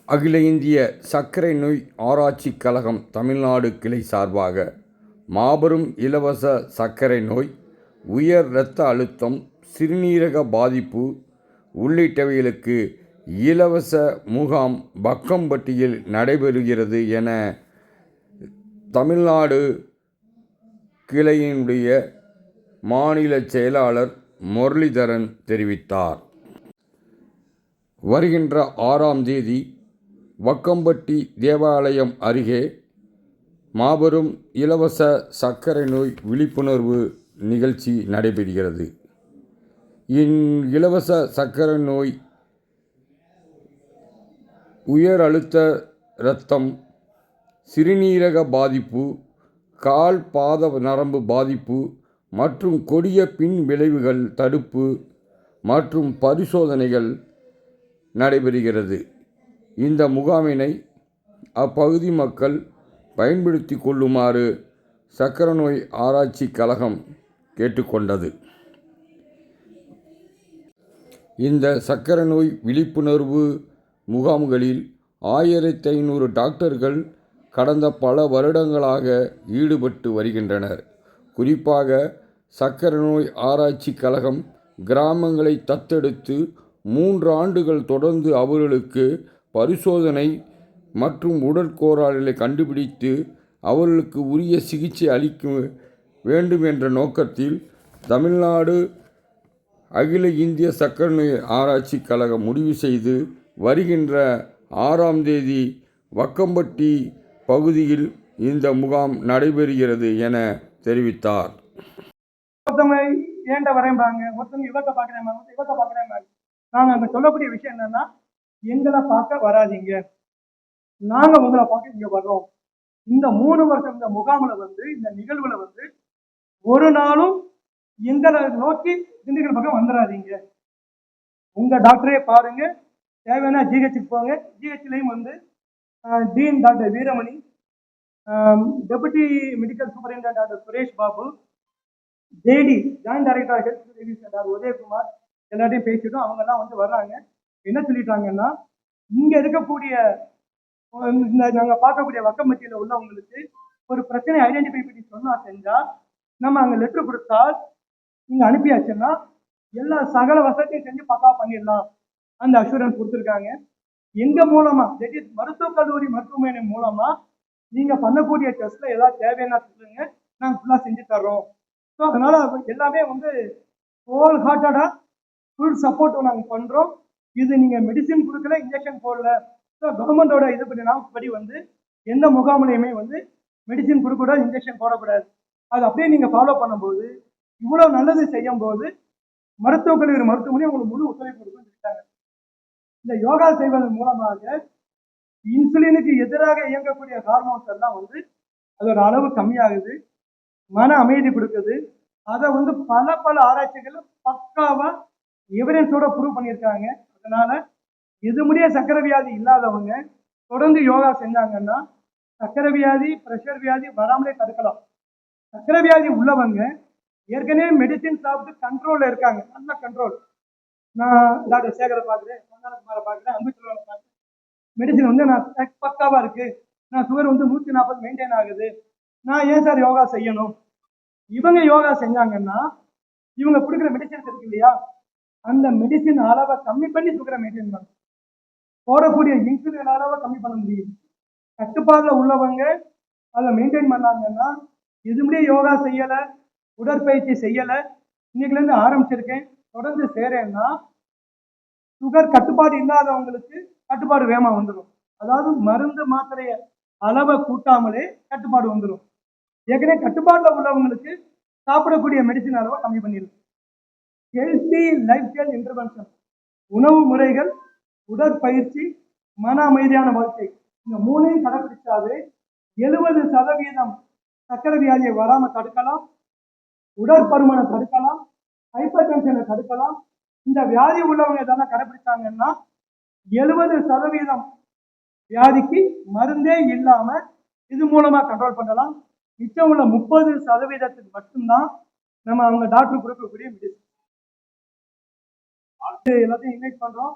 அகில இந்திய சர்க்கரை நோய் ஆராய்ச்சிக் கழகம் தமிழ்நாடு கிளை சார்பாக மாபெரும் இலவச சர்க்கரை நோய், உயர் இரத்த அழுத்தம், சிறுநீரக பாதிப்பு உள்ளிட்டவைகளுக்கு இலவச முகாம் வக்கம்பட்டியில் நடைபெறுகிறது என தமிழ்நாடு கிளையினுடைய மாநில செயலாளர் முரளிதரன் தெரிவித்தார். வருகின்ற 6ஆம் தேதி வக்கம்பட்டி தேவாலயம் அருகே மாபெரும் இலவச சர்க்கரை நோய் விழிப்புணர்வு நிகழ்ச்சி நடைபெறுகிறது. இலவச சர்க்கரை நோய், உயர் அழுத்த இரத்தம், சிறுநீரக பாதிப்பு, கால் பாத நரம்பு பாதிப்பு மற்றும் கொடிய பின் விளைவுகள் தடுப்பு மற்றும் பரிசோதனைகள் நடைபெறுகிறது. இந்த முகாமினை அப்பகுதி மக்கள் பயன்படுத்தி கொள்ளுமாறு சர்க்கரை நோய் ஆராய்ச்சிக் கழகம் கேட்டுக்கொண்டது. இந்த சர்க்கரை நோய் விழிப்புணர்வு முகாம்களில் 1500 டாக்டர்கள் கடந்த பல வருடங்களாக ஈடுபட்டு வருகின்றனர். குறிப்பாக சர்க்கரை நோய் ஆராய்ச்சிக் கழகம் கிராமங்களை தத்தெடுத்து 3 ஆண்டுகள் தொடர்ந்து அவர்களுக்கு பரிசோதனை மற்றும் உடற்கோளாறுகளை கண்டுபிடித்து அவர்களுக்கு உரிய சிகிச்சை அளிக்க வேண்டும் என்ற நோக்கத்தில் தமிழ்நாடு அகில இந்திய சர்க்கரை நோய் ஆராய்ச்சிக் கழகம் முடிவு செய்து வருகின்ற 6ஆம் தேதி வக்கம்பட்டி பகுதியில் இந்த முகாம் நடைபெறுகிறது என தெரிவித்தார். ஏண்ட வரேன்பாங்க, ஒருத்தவங்க இவத்தை பார்க்குறேன். நாங்கள் அங்கே சொல்லக்கூடிய விஷயம் என்னன்னா, எங்களை பார்க்க வராதிங்க, நாங்கள் உங்களை பார்க்க இங்கே வர்றோம். இந்த 3 வருஷம் இந்த முகாமில் இந்த நிகழ்வுல ஒரு நாளும் எங்களை நோக்கி திண்டுக்கல் பக்கம் வந்துடாதீங்க. உங்க டாக்டரே பாருங்க, தேவையான ஜிஹெச்சுக்கு போங்க. ஜிஹெச்லையும் dean doctor Veeramani, deputy medical superintendent doctor Suresh Babu, JD joint director health service doctor Udhayakumar எல்லாத்தையும் பேசிட்டோம். அவங்கெல்லாம் வர்றாங்க. என்ன சொல்லிட்டாங்கன்னா, இங்க இருக்கக்கூடிய நாங்க பார்க்கக்கூடிய வக்கம்பட்டியில உள்ளவங்களுக்கு ஒரு பிரச்சனை ஐடென்டிஃபை பண்ணி செஞ்சா நம்ம அங்க லெட்டர் கொடுத்தால் நீங்க அனுப்பியாச்சுன்னா எல்லா சகல வசதியும் செஞ்சு பக்கா பண்ணிடலாம். அந்த அஷூரன்ஸ் கொடுத்துருக்காங்க. எங்க மூலமா, மருத்துவக் கல்லூரி மருத்துவமனை மூலமா நீங்க பண்ணக்கூடிய டெஸ்ட்ல ஏதாவது தேவையான சொல்லுங்க, நாங்க ஃபுல்லா செஞ்சு தர்றோம். ஸோ அதனால எல்லாமே ஹோல் ஹார்ட்டடா ஃபுல் சப்போர்ட் நாங்க பண்றோம். இது நீங்க மெடிசின் கொடுக்கல, இன்ஜெக்ஷன் போடல. ஸோ கவர்மெண்டோட இது படி எந்த முகாமிலையுமே மெடிசின் கொடுக்கக்கூடாது, இன்ஜெக்ஷன் போடக்கூடாது. அது அப்படியே நீங்க ஃபாலோ பண்ணும்போது, இவ்வளவு நல்லது செய்யும் போது மருத்துவக் கல்லூரி மருத்துவமனை உங்களுக்கு முழு ஒத்துழைப்பு கொடுக்குன்னு சொல்லிட்டாங்க. இந்த யோகா செய்வதன் மூலமாக இன்சுலினுக்கு எதிராக இயங்கக்கூடிய ஹார்மோன்ஸ் எல்லாம் அதோட அளவு கம்மியாகுது, மன அமைதி கொடுக்குது. அதை பல ஆராய்ச்சிகள் பக்காவா எவிடன்ஸோட ப்ரூவ் பண்ணியிருக்காங்க. அதனால இது முடிய சர்க்கரை வியாதி இல்லாதவங்க தொடர்ந்து யோகா செஞ்சாங்கன்னா சர்க்கரை வியாதி, பிரஷர் வியாதி வராமலே தடுக்கலாம். சர்க்கரை வியாதி உள்ளவங்க ஏற்கனவே மெடிசின் சாப்பிட்டு கண்ட்ரோல்ல இருக்காங்க, நல்ல கண்ட்ரோல். நான் டாக்டர் சேகரை பார்க்குறேன், சந்தானகுமாரை பார்க்குறேன், அன்புச்செல்வனை பார்க்குறேன். மெடிசின் நான் பக்காவா இருக்கு, நான் சுகர் 140 மெயின்டைன் ஆகுது, நான் ஏன் சார் யோகா செய்யணும்? இவங்க யோகா செஞ்சாங்கன்னா இவங்க கொடுக்குற மெடிசின்ஸ் இருக்கு இல்லையா, அந்த மெடிசின் அளவை கம்மி பண்ணி சுகரை மெயின்டைன் பண்ணணும். போடக்கூடிய இன்சுலின் அளவை கம்மி பண்ண முடியும். கட்டுப்பாடுல உள்ளவங்க அதை மெயின்டைன் பண்ணாங்கன்னா, இதுமுடியே யோகா செய்யல, உடற்பயிற்சி செய்யல, இன்னைக்குல இருந்து ஆரம்பிச்சிருக்கேன், தொடர்ந்து செய்றேன்னா சுகர் கட்டுப்பாடு இல்லாதவங்களுக்கு கட்டுப்பாடு வேகமா வந்துடும். அதாவது மருந்து மாத்திரைய அளவை கூட்டாமலே கட்டுப்பாடு வந்துடும். ஏற்கனவே கட்டுப்பாடுல உள்ளவங்களுக்கு சாப்பிடக்கூடிய மெடிசின் அளவை கம்மி பண்ணிடும். ஹெல்த்தி லைஃப் ஸ்டைல் இன்டர்வென்ஷன், உணவு முறைகள், உடற்பயிற்சி, மன அமைதியான வாழ்க்கை, இந்த 3ஐயும் கடைபிடிச்சாவே 70% சர்க்கரை வியாதியை வராம தடுக்கலாம், உடற்பருமனை தடுக்கலாம், ஹைப்பர் டென்ஷனை தடுக்கலாம். இந்த வியாதி உள்ளவங்க இதெல்லாம் கடைபிடிச்சாங்கன்னா 70% வியாதிக்கு மருந்தே இல்லாம இது மூலமா கண்ட்ரோல் பண்ணலாம். மிச்சம் உள்ள 30% மட்டும்தான் நம்ம அவங்க டாக்டர் கொடுக்கக்கூடிய மெடிசன். எல்லாத்தையும் இன்வைட் பண்றோம்.